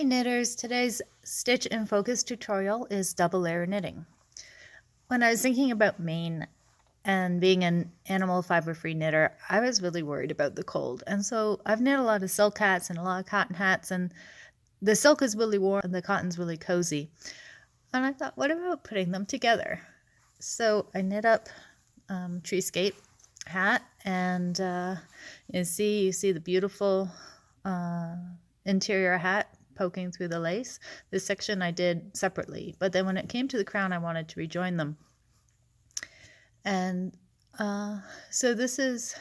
Hey knitters, today's stitch in focus tutorial is double layer knitting. When I was thinking about Maine and being an animal fiber free knitter, I was really worried about the cold. And so I've knit a lot of silk hats and a lot of cotton hats, and the silk is really warm and the cotton's really cozy. And I thought, what about putting them together? So I knit up Treescape Hat, and you see the beautiful interior hat poking through the lace. This section I did separately, but then when it came to the crown, I wanted to rejoin them. And so this is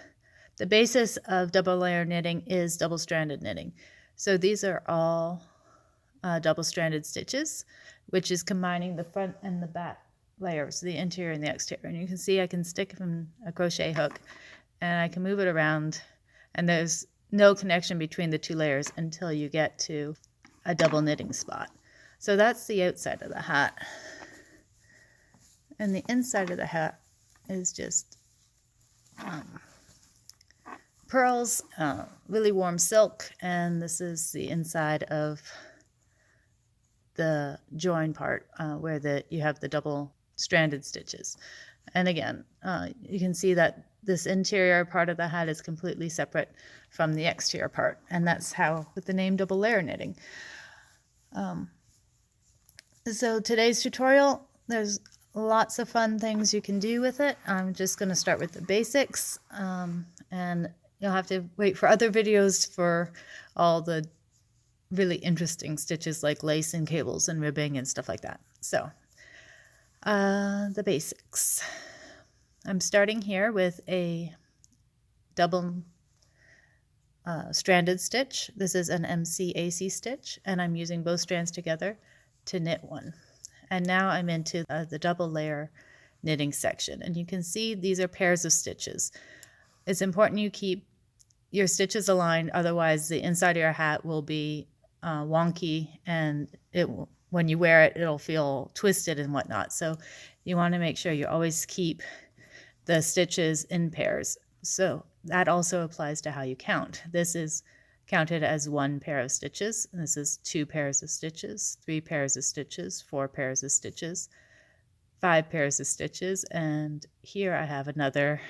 the basis of double layer knitting is double stranded knitting. So these are all double stranded stitches, which is combining the front and the back layers, the interior and the exterior. And you can see I can stick from a crochet hook and I can move it around, and there's no connection between the two layers until you get to a double knitting spot. So that's the outside of the hat. And the inside of the hat is just pearls, really warm silk, and this is the inside of the join part where you have the double stranded stitches. And again, you can see that this interior part of the hat is completely separate from the exterior part, and that's how with the name double layer knitting. So today's tutorial, there's lots of fun things you can do with it. I'm just going to start with the basics, and you'll have to wait for other videos for all the really interesting stitches like lace and cables and ribbing and stuff like that. So the basics. I'm starting here with a double stranded stitch. This is an MCAC stitch, and I'm using both strands together to knit one. And now I'm into the double layer knitting section, and you can see these are pairs of stitches. It's important you keep your stitches aligned, otherwise the inside of your hat will be wonky, and when you wear it, it'll feel twisted and whatnot. So you want to make sure you always keep the stitches in pairs. So that also applies to how you count. This is counted as one pair of stitches. This is 2 pairs of stitches, 3 pairs of stitches, 4 pairs of stitches, 5 pairs of stitches, and here I have another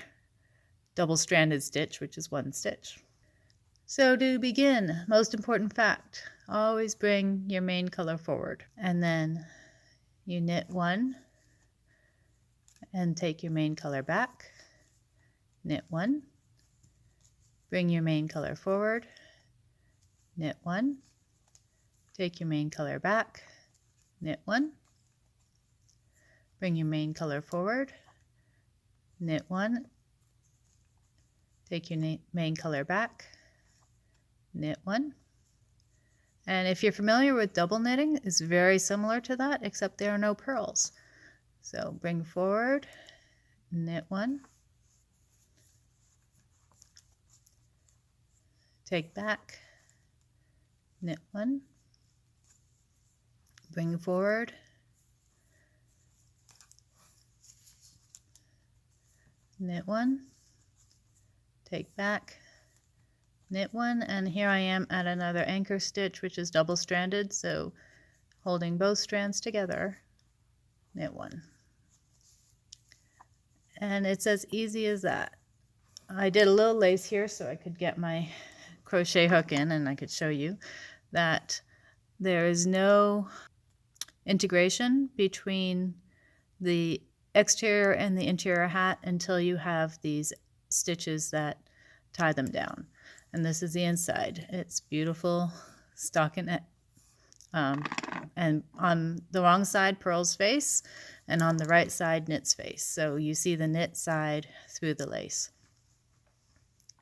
double stranded stitch, which is 1 stitch. So to begin, most important fact, always bring your main color forward, and then you knit 1 and take your main color back, knit 1, bring your main color forward, knit 1, take your main color back, knit 1, bring your main color forward, knit 1, take your main color back, knit 1. And if you're familiar with double knitting, it's very similar to that, except there are no purls. So bring forward, knit 1, take back, knit 1, bring forward, knit 1, take back, knit 1, and here I am at another anchor stitch, which is double stranded, so holding both strands together, knit 1. And it's as easy as that. I did a little lace here so I could get my crochet hook in and I could show you that there is no integration between the exterior and the interior hat until you have these stitches that tie them down. And this is the inside. It's beautiful stockinette. And on the wrong side, pearl's face, and on the right side, knit's face. So you see the knit side through the lace,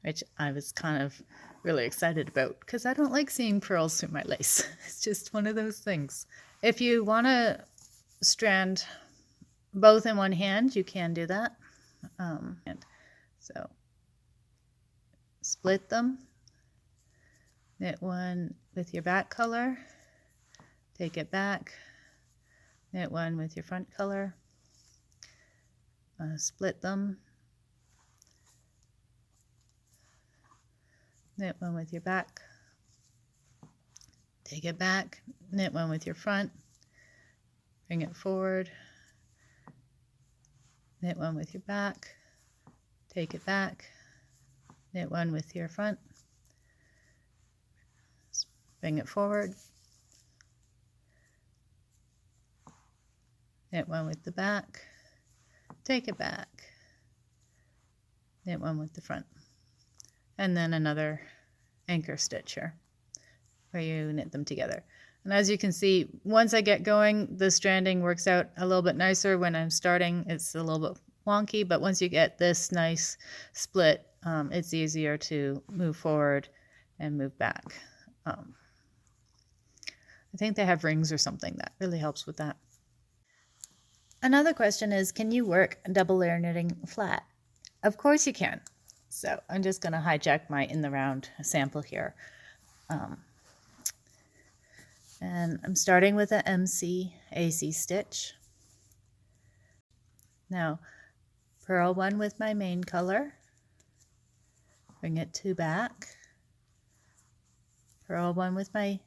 which I was kind of really excited about because I don't like seeing pearls through my lace. It's just one of those things. If you want to strand both in one hand, you can do that. And so split them, knit 1 with your back color, take it back, knit 1 with your front color, split them, knit 1 with your back, take it back, knit one with your front, bring it forward, knit one with your back, take it back, knit one with your front, bring it forward, knit one with the back, take it back, knit one with the front, and then another anchor stitch here where you knit them together. And as you can see, once I get going, the stranding works out a little bit nicer. When I'm starting, it's a little bit wonky, but once you get this nice split, it's easier to move forward and move back. I think they have rings or something that really helps with that. Another question is, can you work double layer knitting flat? Of course you can. So I'm just going to hijack my in the round sample here. And I'm starting with an MCAC stitch. Now, purl one with my main color, bring it to back, purl one with my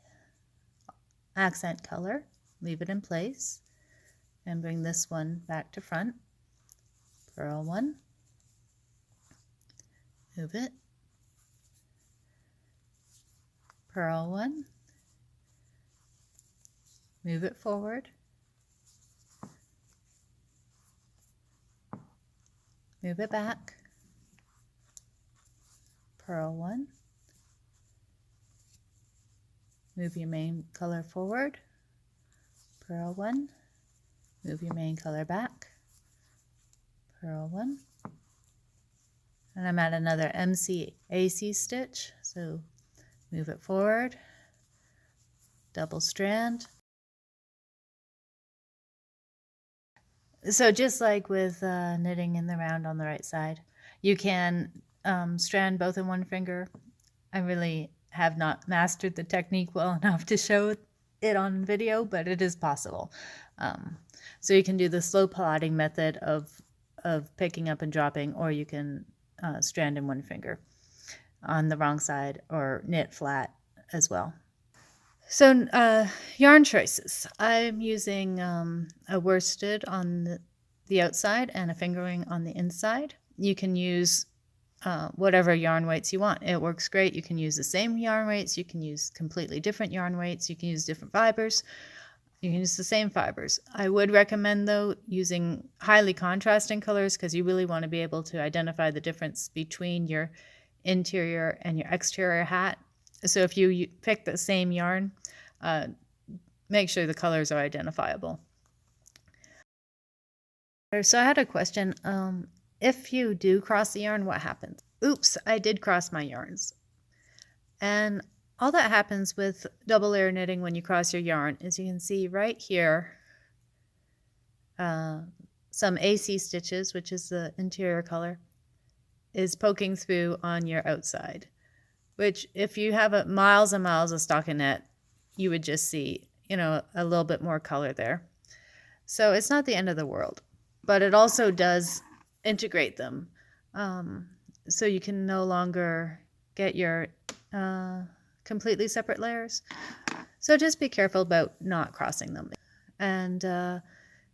accent color, leave it in place, and bring this one back to front, purl one, move it, purl one, move it forward, move it back, purl one, move your main color forward, purl one, move your main color back, purl one, and I'm at another MCAC stitch, so move it forward, double strand. So just like with knitting in the round on the right side, you can strand both in one finger. I really have not mastered the technique well enough to show it on video, but it is possible. So you can do the slow plotting method of picking up and dropping, or you can strand in one finger on the wrong side, or knit flat as well. So yarn choices. I'm using a worsted on the outside and a fingering on the inside. You can use whatever yarn weights you want. It works great. You can use the same yarn weights. You can use completely different yarn weights. You can use different fibers. You can use the same fibers. I would recommend, though, using highly contrasting colors, because you really want to be able to identify the difference between your interior and your exterior hat. So if you pick the same yarn, make sure the colors are identifiable. So I had a question. If you do cross the yarn, what happens? Oops, I did cross my yarns. And all that happens with double layer knitting when you cross your yarn is you can see right here some AC stitches, which is the interior color, is poking through on your outside, which if you have miles and miles of stockinette, you would just see, a little bit more color there. So it's not the end of the world, but it also does integrate them. So you can no longer get your completely separate layers. So just be careful about not crossing them. And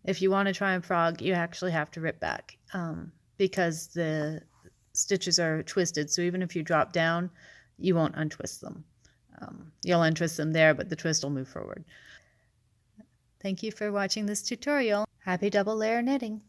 if you want to try and frog, you actually have to rip back because the stitches are twisted. So even if you drop down, you won't untwist them. You'll untwist them there, but the twist will move forward. Thank you for watching this tutorial. Happy double layer knitting!